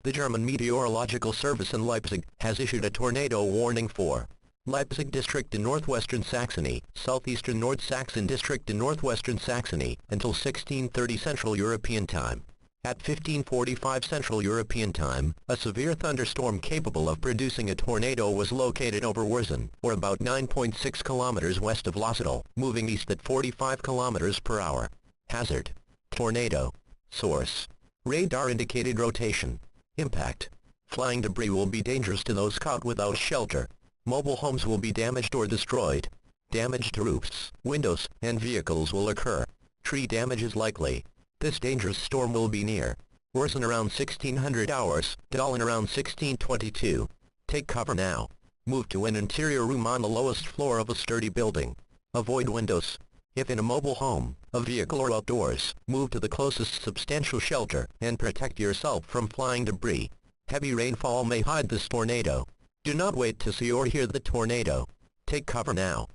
The German Meteorological Service in Leipzig has issued a tornado warning for Leipzig district in northwestern Saxony, southeastern Nordsachsen district in northwestern Saxony, until 16:30 Central European Time. At 15:45 Central European Time, a severe thunderstorm capable of producing a tornado was located over Wurzen, or about 9.6 kilometers west of Lausital, moving east at 45 kilometers per hour. Hazard: tornado. Source: radar indicated rotation. Impact: flying debris will be dangerous to those caught without shelter. Mobile homes will be damaged or destroyed. Damage to roofs, windows, and vehicles will occur. Tree damage is likely. This dangerous storm will be near Wurzen around 1600 hours, Dahlen around 1622. Take cover now. Move to an interior room on the lowest floor of a sturdy building. Avoid windows. If in a mobile home, a vehicle or outdoors, move to the closest substantial shelter and protect yourself from flying debris. Heavy rainfall may hide this tornado. Do not wait to see or hear the tornado. Take cover now.